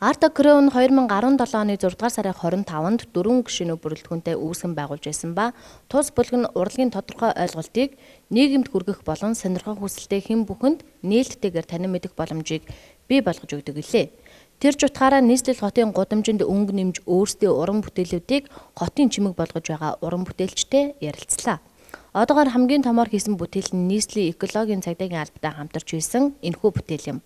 Арта Крёв нь 2017 оны 6 дугаар сарын 25-нд 4 гишүүний бүрэлдэхүүнтэй үүсгэн байгуулж байсан ба тус бүлэг нь урлагийн тодорхой ойлголтыг нийгэмд хүргэх болон сонирхох хүсэлтэй хэн бүхэнд нээлттэйгээр танин мэдэх боломжийг бий болгож өгдөг гэлээ. Тэр ч утгаараа нийслэл хотын гудамжинд өнгө нэмж өөрсдийн уран бүтээлүүдийг хотын чимэг болгож байгаа уран бүтээлчтэй ярилцлаа. Одоогоор хамгийн томоор хийсэн бүтээл нь нийслэлийн экологийн цагдаагийн албатай хамтарч хийсэн энэхүү бүтээл юм.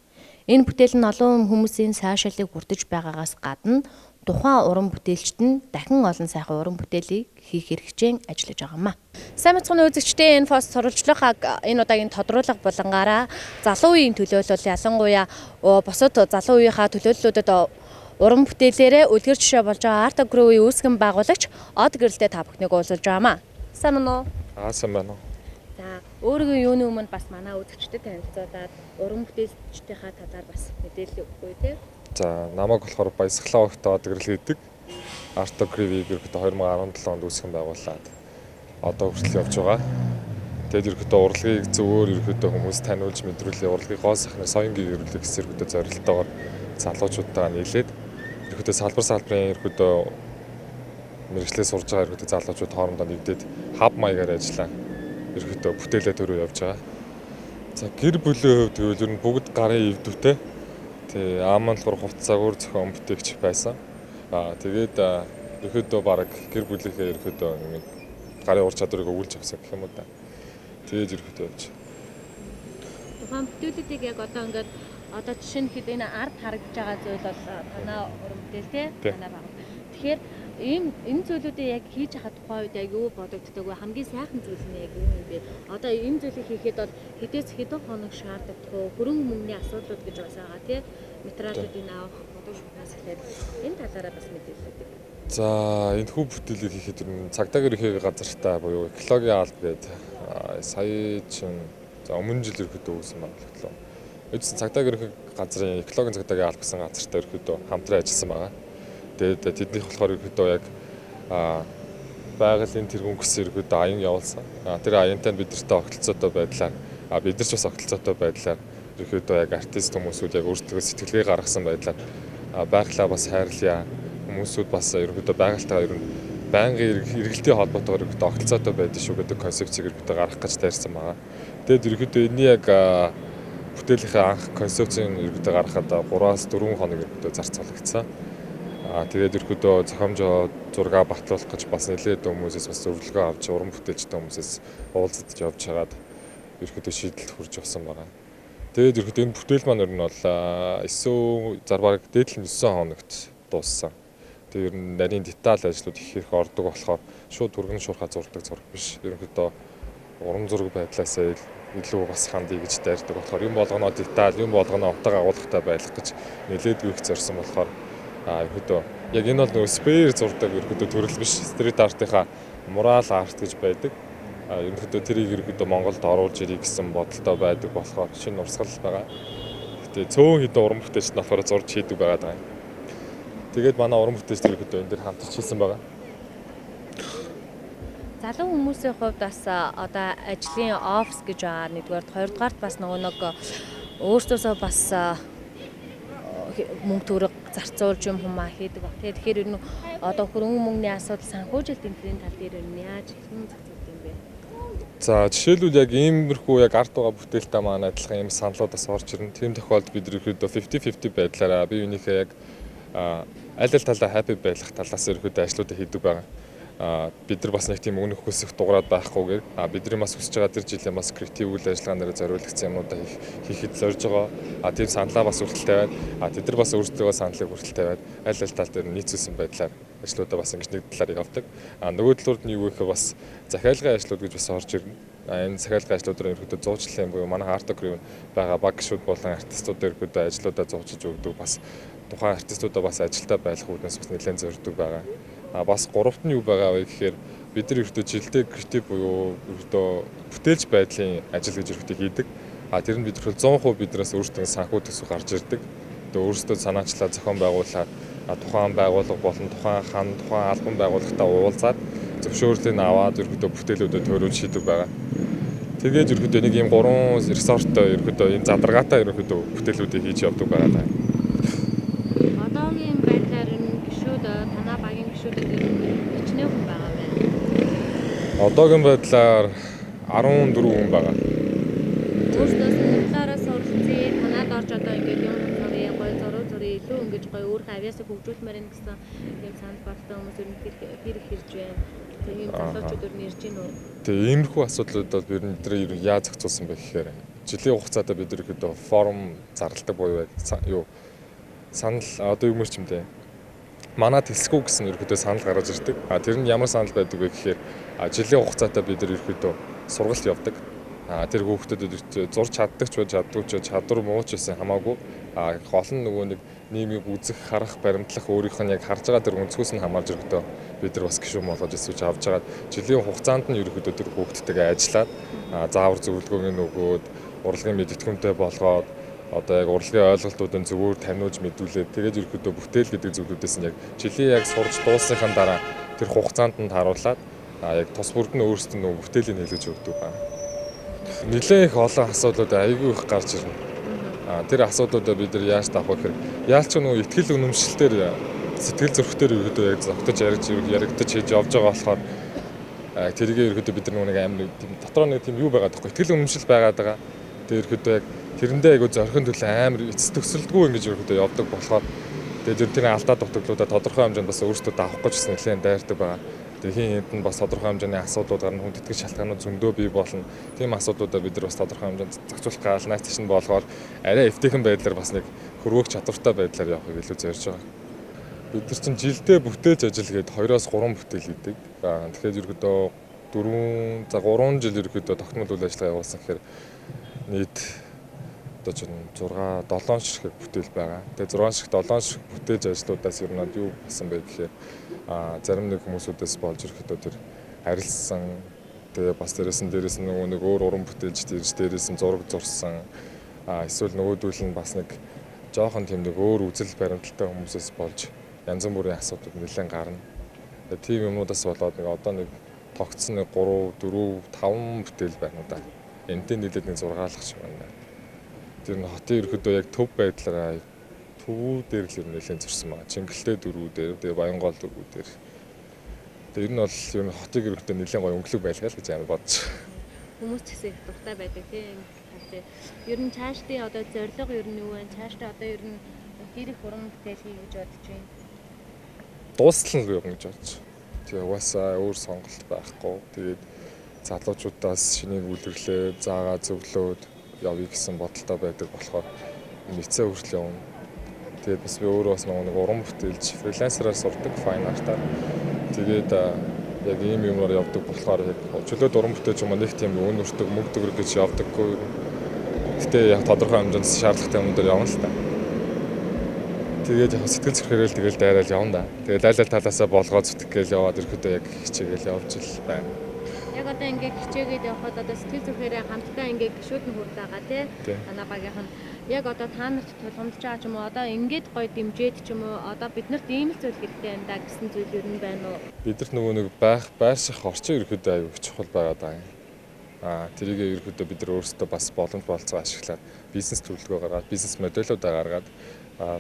Энэ бүтээл нь олон хүмүүсийн сайшаалыг хүртэж байгаагаас гадна тухайн уран бүтээлчд нь дахин олон сайхан уран бүтээлийг хийх хэрэгцээн ажиллаж байгаамаа. Сайн мэцгийн үзэгчдийн энэ пост сурвалжлах энэ удаагийн тодруулга булангаараа залуу үеийн төлөөлөл ялангуяа бусад залуу үеийнхаа төлөөллүүдэд уран бүтээлээрээ үлгэр жишээ болж байгаа Арта Крёвийн үүсгэн байгуулагч Од гэрэлтэй та бүхнийг уулзуулж байгаамаа. Сайн мөн үү? Сайн байна уу. За өөрийнхөө юуны өмнө бас манай үзэгчдэд танилцуулаад уран бүтээлчдийнхаа талаар бас мэдээлэл өгөө те. За намайг болохоор Баясгалаа огт Од гэрэл гэдэг. Арта Крёвийг ерөөхдөө 2017 онд үүсгэн байгуулад одоо хүртэл явж байгаа. Тэгээд ерөөхдөө урлагийг зөвөр ерөөхдөө хүмүүс таниулж мэдрүүлээ. Урлагийн гол сахны соёнгийн ерөнхий хэсэг ерөөхдөө зорилттойгоор залуучуудтайгаа нийлээд ерөөхдөө салбарын ерөөхдөө мэргэжлээ сурж байгаа ерөөхдөө залуучууд хоорондоо нэгдээд хаб маягаар ажиллаа. Ерөөхдөө бүтээлээ төрөө явж байгаа. За гэр бүлийн хувьд гэвэл ер нь бүгд гарын эвдвтэй. Тэгээ аав маань болохоор хувцсаагаар зохион бүтээгч байсан. Тэгээд ерөөхдөө баг гэр бүлийнхээ ерөөхдөө нэг гарын ур чадварыг өгүүлж авсан гэх юм уу да. Тэгээд ерөөхдөө явж. Тухайн бүтээлүүдийг яг одоо ингээд одоо жишээ нь хэд энэ ард харагдаж байгаа зүйл бол танаа уран бүтээл те танаа баг. Тэгэхээр энэ зүйлүүдээ яг хийж хахад тухайн үед яг юу бодогддог вэ? Хамгийн сайхан зүйл нь яг юу юм бэ? Одоо энэ зүйлийг хийхэд бол хэдээс хэдэн хоног шаарддаг вэ? Хөрөнгө мөнгөний асуудлууд гэж бас байгаа тий. Материалуудыг авах, бодож шугнаас эхлээд энэ талаараа бас мэдээлэл өгдөг. За энэ хүү бүтээлийг хийхэд цагдаагаар ихээ газартаа буюу экологийн алба гэдэг сая чинь за өмнө жил ерөөхдөө үүсэн байгууллагдлаа. Эцэст цагдаагаар их газрын экологийн цагдаагийн алба гэсэн газартаа ерөөхдөө хамтран ажилласан байгаа. Тэгээд тэднийх болохоор ерөөхдөө яг байгалийн тэргүүн гэсэн ерөөхдөө аян явуулсан. Тэр аянтай бид нартай огтлцоотой байдлаар бид нар ч бас огтлцоотой байдлаар ерөөхдөө яг артист хүмүүсүүд яг өөрсдөө сэтгэлгээ гаргасан байдлаар байгалаа бас хайрлая. Хүмүүсүүд бас ерөөхдөө байгальтайгаа ер нь байнгын эргэлтийн холбоотойгоор ерөөхдөө огтлцоотой байдаг шүү гэдэг концепцийг ерөөхдөө гаргах гэж таарсан байгаа. Тэгээд ерөөхдөө энэ яг бүтээлийнхээ анх концепцийн ерөөхдөө гаргахад 3-4 хоног ерөөхдөө зарцуулагдсан. Тэгээд ерөөхдөө зохиомжоо зураг батлуулах гэж бас нэлээд хүмүүсээс бас зөвлөгөө авч уран бүтээлчтэй хүмүүсээс уулзаж явж хагаад ерөөхдөө шийдэлд хүрч авсан байгаа. Тэгээд ерөөхдөө энэ бүтээл маань ер нь бол 9 зарбаг дээдлэн 9 хоногт дууссан. Тэгээд ер нь нарийн деталь ажлууд их ордог болохоор шууд түргэн шуурхаа зурдаг зураг биш. Ерөөхдөө уран зураг байдлаасаа илүү бас хандъя гэж дайрдаг болохоор юм болгоноо деталь, юм болгоноо утга агуулгатай байх гэж нэлээд их зорьсон болохоор ерөөхдөө яг энэ бол нөгөө спэр зурдаг ерөөхдөө төрөл биш. Стрит артынхаа мурал арт гэж байдаг. Ерөөхдөө тэрийг ерөөхдөө Монголд оруулж ирэх гэсэн бодолтой байдаг болохоор шинэ урсгал байгаа. Гэтэ цөөн хэдэн уран бүтээлч нь болохоор зурж хийдэг байгаа даа. Тэгээд манай уран бүтээлч ерөөхдөө энэ дэр хамтарч хийсэн байгаа. Залуу хүмүүсийн хувьд бас одоо ажлын офис гэж байгаа. Нэгдүгээр, хоёрдугаарт бас нэг өөртөөсөө бас мөнгө төгрөг зарцуулж юм хүмүүс хийдэг баг. Тэгэхээр ер нь одоо хөрөнгө мөнгөний асуудал санхүүжилт тэмдгийн тал дээр ер нь яаж зохицуулт юм бэ? За жишээлбэл яг иймэрхүү яг арт байгаа бүтээлтэй маань адилхан юм саналуудаас орж ирнэ. Тийм тохиолдолд бид ерөөдөө 50-50 байдлаараа бие биенийхээ яг аль талаа happy байх талаас ерөөдөө ажлуудаа хийдэг байгаа. Бид нар бас нэг тийм өгнөх хүсэх дугаараад байхгүйгээр бидний бас хүсэж байгаа тэр жилийн бас креатив үйл ажиллагаанаар зориулагдсан юмнуудаа хийхэд зорж байгаа. Тийм саналаа бас хүртэл тавиад тэд нар бас өөрсдөө саналыг хүртэл тавиад аль тал дээр нийцүүлсэн байдлаар ажлуудаа бас ингэж нэг талаар явдаг. Нөгөө талууд нь юу гэхээр бас захиалгын ажлууд гэж бас орж ирнэ. Энэ захиалгын ажлуудаар ерөөдөө зуучлалын буюу манай Арта Крёв байгаа баг гишүүд болон артистуудаар ерөөдөө ажлуудаа зуучилж өгдөг. Бас тухайн артистуудаа бас ажилдаа байх үүднээс бас нэлээд зорддог байгаа. Бас гуравт нь юу байгаа вэ гэхээр бид нар ерөөдөө жилдээ креатив буюу ерөөдөө бүтээлч байдлын ажил гэж ерөөдөө хийдэг. Тэр нь бид нар 100% биднээс өөрсдөө санхүү төсөв гарч ирдэг. Тэгээд өөрсдөө санаачлаа зохион байгуулаад тухайн байгууллага болон тухайн хан, тухайн албан байгууллагатай уулзаад зөвшөөрлийг аваад ерөөдөө бүтээлүүдэд төрүүлж шийдэг байгаа. Тэгээд ерөөдөө нэг ийм 3 ресорттой ерөөдөө ийм задаргаатай ерөөдөө бүтээлүүдийг хийж явдаг байгаа даа. Одоо Одоогийн байдлаар 14 хүн байгаа. Өөртөө сонирхлоороо суралцъя. Танад орж одоо ингээд юм зуръя, гоё зураг илүү ингэж гоё өөрийнхөө авьяасаа хөгжүүлмээр энэ гэсэн юм санал бодсон хүмүүс ер нь хэр их ирж байна. Тэгээ юм залуучууд ер нь ирж гин үү? Тэгээ иймэрхүү асуудлууд бол бид нэр яаж зохицуулсан бэ гэхээр жилийн хугацаанд бид ерөөдөө форум зарладаг буюу санал одоо юу мэрч юм дээ. Манад хэлсгүй гэсэн ерөөдөө санал гаргаж ирдэг. Тэр нь ямар санал байдаг вэ гэхээр жилийн хугацаанд бид ерөөдөө сургалт явдаг. Тэр хүүхдүүдэд зурж чаддаг ч чаддаггүй ч чадвар муу ч гэсэн хамаагүй гол нь нөгөө нэг нийгмийг үзэх, харах, баримтлах өөрийнх нь яг харж байгаа тэр өнцгөөс нь хамаарж өргөдөө бид нар бас гишүүн болгож эсвэл авч байгаа жилийн хугацаанд нь ерөөдөө тэр хүүхдтэйгээ ажиллаад заавар зөвлөгөөг нөгөөд урлагийн мэдэтгүнтэй болгоод одоо яг урлагийн ойлголтуудын зөвөр таниуж мэдүүлээд тэгээд ерөөдөө бүтээл гэдэг зүйлүүдээс нь яг жилийн яг сурж дуусныхаа дараа тэр хугацаанд нь харуулад яг тус бүрд нь өөрсдөө нөгөө бүтээлийг нийлүүлж өгдөг байна. Нэлээд их олон асуудлууд айгүй их гарч ирнэ. Тэр асуудлуудаа бид нар яаж давах вэ гэхээр яалч нөгөө ихтгэл үнэмшилтээр сэтгэл зүрхтэр ерөөдөө яг зогтож яригдаж хийж явж байгаа болохоор тэрийг ерөөдөө бид нар нэг амар дотроо нэг тийм юу байгаа тоххой ихтгэл үнэмшил байгаад байгаа. Тэр ерөөдөө яг тэрэндээ айгүй зорхин төлөө амар эцэс төгсөлдгүй ингэж ерөөдөө явдаг болохоор тэгээд тэр алдаа дутагдлуудаа тодорхой хэмжээнд бас өөрсдөө давах гэж нэлээд дайрдаг байгаа. Тэхийн хэнд нь бас тодорхой хэмжээний асуудлууд гарна, хүндэтгэл шалтгаанууд зөндөө бий болно. Тийм асуудлуудаа бид нар бас тодорхой хэмжээнд зохицуулах гал найз чинь болгоор арай эвтэйхэн байдлаар бас нэг хөрвөөх чадвартай байдлаар явахыг илүү зорьж байгаа. Бид нар чинь жилдээ бүтээж ажил гээд 2-3 бүтээл хийдэг. Тэгэхээр ерөөдөө 3 жил ерөөдөө тогтмол үйл ажиллагаа явуулсан гэхээр нийт одоо чинь 6-7 ширхэг бүтээл байгаа. Тэгээ 6 ширхэг 7 ширхэг бүтээж ажлуудаас ер нь юу болсон бэ гэхээр зарим нэг хүмүүсүүдээс болж ирэхдээ тэр харилцсан тэгээ бас дээрээс нь нөгөө нэг өөр уран бүтээлч дээрээс нь зураг зурсан эсвэл нөгөөдөл нь бас нэг жоохон тийм нэг өөр үзэл баримталтай хүмүүсээс болж янз бүрийн асуудал нэлээд гарна. Тийм юмнуудаас болоод нэг одоо нэг тогтсон нэг 3, 4, 5 бүтээл байна да. Энтэй нийлээд нэг 6 лагч байна. Тэр нь хотын ерөөдөө яг төв байдлаараа төвүүд дээр л нэлээд зурсан байгаа. Чингэлтэй дөрвүүд дээр, тэгээ Баянгол дөрвүүд дээр. Тэр нь бол ер нь хотыг ерөөдөө нэлээд гоё өнгөлөг байлгаа л гэж амар бодож. Хүмүүс ч гэсэн их дуртай байдаг тийм. Ер нь цаашдын одоо зорилго ер нь юу вэ? Цаашдаа одоо ер нь хэр их уран бүтээл хий гэж бодож байна? Дуустал нь юу гэж бодож. Тэгээ угаасаа өөр сонголт байхгүй. Тэгээд залуучуудаас шинийг үлрэглээ, заагаа зөвлөөд явъя гэсэн бодолтой байдаг болохоор мэдсээ хүртэл явна. Тэгээд бас би өөрөө бас нэг уран бүтээлч фрилансераар сурдаг fine art-аар. Тэгээд яг ийм юмраар явдаг болохоор яг чөлөөт уран бүтээлч юм нэг тийм өн өртөг мөнгө төгрөг гэж явдаггүй. Гэтэ яг тодорхой хэмжээнд шаардлагатай юм дээр явна л та. Тэгээд яг сэтгэл зүрхээрээ л тэгэл дайраад явна да. Тэгээд айл талаасаа болгоод зүтгэгээл яваад ирэхдээ яг хичээгээл явж л байна. Яг одоо ингээд хичээгээд явхад одоо сэтгэл зүрхээрээ хамтдаа ингээд гişүүд нь хүрд байгаа тий. Танаа багийнх нь яг одоо та нарт тулгамдж байгаа ч юм уу одоо ингээд гоё дэмжээд ч юм уу одоо биднэрт ийм л зүйл хэрэгтэй байна да гэсэн зүйл юу нь байна уу? Бидэрт нөгөө нэг байрших орчин ерөөдөө аюу их чухал байгаад байгаа юм. Тэрийг ерөөдөө бид нар өөрсдөө бас боломж болцоо ашиглаад бизнес төлөвлөгөө гаргаад бизнес модельудаа гаргаад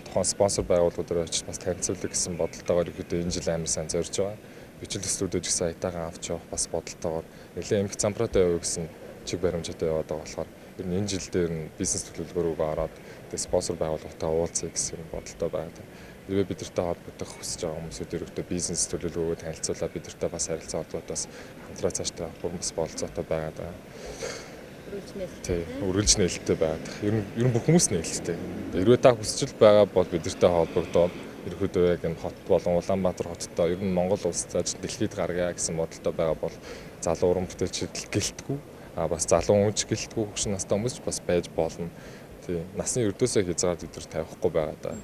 тухайн спонсор байгууллагуудаар очиж бас танилцуулах гэсэн бодолтойгоор ерөөдөө энэ жил амар сайн зорж байгаа. Бичил төслүүдээ ч гэсэн аятайхан авч явах бас бодолтойгоор нэлээд эмх замбраатай явуу гэсэн чиг баримжаатай яваад байгаа болохоор ер нь энэ жил дээр нь бизнес төлөвлөгөөрөө ороод тэгээ спонсор байгууллагатай уулзъя гэсэн бодолтой байгаа. Тэрвээ бидэртэй холбогдох хүсэж байгаа хүмүүсүүд ерөөдөө бизнес төлөвлөгөөгөө танилцуулаад бидэртэй бас харилцаа холбоотоос хамтраа цаашдаа бас бололцоотой байгаа. Үргэлж нээлттэй байгаад. Ер нь бүх хүмүүс нээлттэй. Хэрвээ та хүсэж байгаа бол бидэртэй холбогдоод ерөөдөө яг энэ хот болон Улаанбаатар хоттой ер нь Монгол улс зааж дэлхийд гаргая гэсэн бодолтой байгаа бол залуу уран бүтээлчид гэлтгүү бас залуу хүнч гэлтгүү хөгшин настай хүмүүс бас байж болно. Тийм насны өрдөөсөө хязгаар бид нар тавихгүй байгаа даа.